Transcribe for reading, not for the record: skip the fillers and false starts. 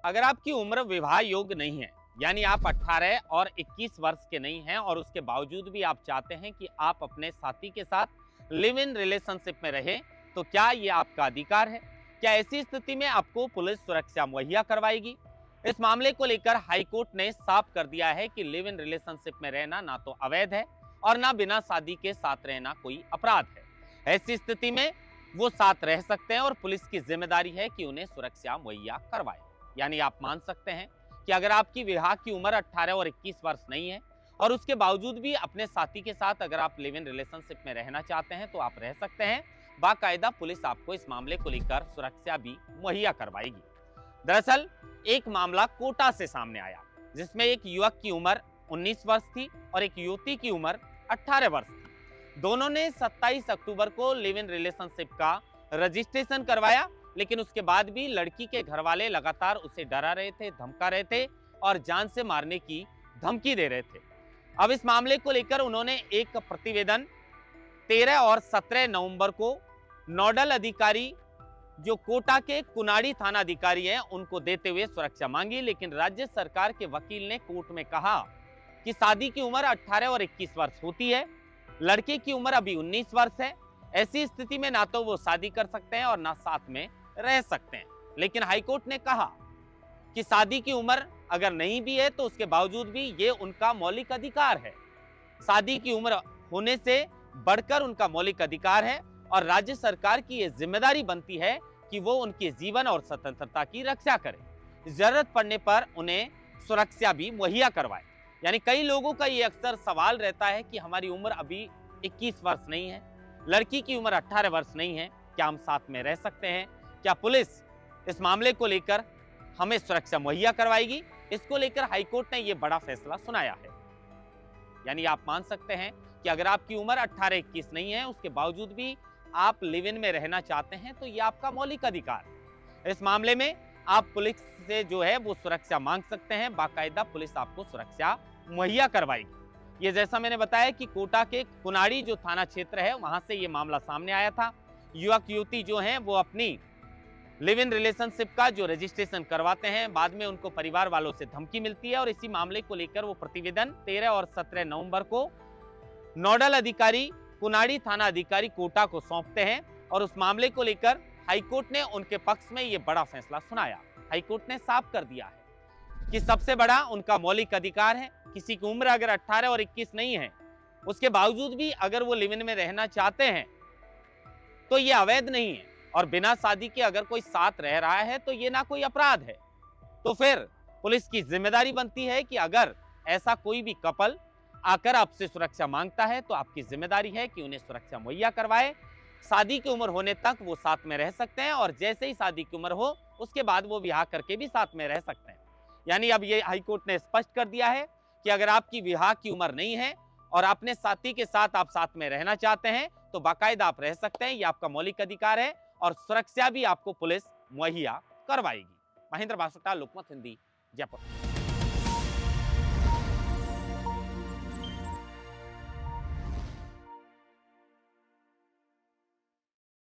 अगर आपकी उम्र विवाह योग्य नहीं है, यानी आप 18 और 21 वर्ष के नहीं हैं और उसके बावजूद भी आप चाहते हैं कि आप अपने साथी के साथ लिव इन रिलेशनशिप में रहें, तो क्या ये आपका अधिकार है? क्या ऐसी स्थिति में आपको पुलिस सुरक्षा मुहैया करवाएगी? इस मामले को लेकर हाईकोर्ट ने साफ कर दिया है कि लिव इन रिलेशनशिप में रहना ना तो अवैध है और ना बिना शादी के साथ रहना कोई अपराध है। ऐसी स्थिति में वो साथ रह सकते हैं और पुलिस की जिम्मेदारी है कि उन्हें सुरक्षा मुहैया करवाए। यानी आप मान सकते हैं कि अगर आपकी विवाह की उम्र 18 और 21 वर्ष नहीं है और उसके बावजूद भी अपने साथी के साथ अगर आप लिव इन रिलेशनशिप में रहना चाहते हैं तो आप रह सकते हैं। बाकायदा पुलिस आपको इस मामले को लेकर सुरक्षा भी मुहैया करवाएगी। दरअसल एक मामला कोटा से सामने आया, जिसमें एक युवक की उम्र 19 वर्ष थी और एक युवती की उम्र 18 वर्ष थी। दोनों ने 27 अक्टूबर को लिव इन रिलेशनशिप का रजिस्ट्रेशन करवाया, लेकिन उसके बाद भी लड़की के घर वाले लगातार उसे डरा रहे थे, धमका रहे थे और जान से मारने की धमकी दे रहे थे। अब इस मामले को लेकर उन्होंने एक प्रतिवेदन 13 और 17 नवंबर को नोडल अधिकारी जो कोटा के कुनाड़ी थाना अधिकारी हैं उनको देते हुए सुरक्षा मांगी, लेकिन राज्य सरकार के वकील ने कोर्ट में कहा कि शादी की उम्र 18 और 21 वर्ष होती है, लड़के की उम्र अभी 19 वर्ष है। ऐसी स्थिति में ना तो वो शादी कर सकते हैं और ना साथ में रह सकते हैं। लेकिन हाईकोर्ट ने कहा कि शादी की उम्र अगर नहीं भी है तो उसके बावजूद भी ये उनका मौलिक अधिकार है। शादी की उम्र होने से बढ़कर उनका मौलिक अधिकार है और राज्य सरकार की ये जिम्मेदारी बनती है कि वो उनके जीवन और स्वतंत्रता की रक्षा करे, जरूरत पड़ने पर उन्हें सुरक्षा भी मुहैया करवाए। यानी कई लोगों का ये अक्सर सवाल रहता है कि हमारी उम्र अभी 21 वर्ष नहीं है, लड़की की उम्र 18 वर्ष नहीं है, क्या हम साथ में रह सकते हैं? क्या पुलिस इस मामले को लेकर हमें सुरक्षा मुहैया करवाएगी? इसको लेकर हाईकोर्ट ने यह बड़ा फैसला सुनाया है। यानी आप मान सकते हैं कि अगर आपकी उम्र 18-21 नहीं है, उसके बावजूद भी आप लिव इन में रहना चाहते हैं तो यह आपका मौलिक अधिकार है। इस मामले में आप पुलिस से जो है वो सुरक्षा मांग सकते हैं, बाकायदा पुलिस आपको सुरक्षा मुहैया करवाएगी। ये जैसा मैंने बताया कि कोटा के कुनाड़ी जो थाना क्षेत्र है वहां से ये मामला सामने आया था। युवक युवती जो हैं वो अपनी लिव इन रिलेशनशिप का जो रजिस्ट्रेशन करवाते हैं, बाद में उनको परिवार वालों से धमकी मिलती है और इसी मामले को लेकर वो प्रतिवेदन 13 और 17 नवंबर को नोडल अधिकारी कुनाड़ी थाना अधिकारी कोटा को सौंपते हैं और उस मामले को लेकर हाईकोर्ट ने उनके पक्ष में ये बड़ा फैसला सुनाया। हाईकोर्ट ने साफ कर दिया है कि सबसे बड़ा उनका मौलिक अधिकार है। किसी की उम्र अगर 18 और 21 नहीं है, उसके बावजूद भी अगर वो लिव इन में रहना चाहते हैं तो ये अवैध नहीं है और बिना शादी के अगर कोई साथ रह रहा है तो ये ना कोई अपराध है। तो फिर पुलिस की जिम्मेदारी बनती है कि अगर ऐसा कोई भी कपल आकर आपसे सुरक्षा मांगता है तो आपकी जिम्मेदारी है कि उन्हें सुरक्षा मुहैया करवाए। शादी की उम्र होने तक वो साथ में रह सकते हैं और जैसे ही शादी की उम्र हो उसके बाद वो विवाह करके भी साथ में रह सकते हैं। यानी अब ये हाईकोर्ट ने स्पष्ट कर दिया है कि अगर आपकी विवाह की उम्र नहीं है और अपने साथी के साथ आप साथ में रहना चाहते हैं तो बाकायदा आप रह सकते हैं, ये आपका मौलिक अधिकार है और सुरक्षा भी आपको पुलिस मुहैया करवाएगी। महेंद्र बासुटा, लोकमत हिंदी, जयपुर।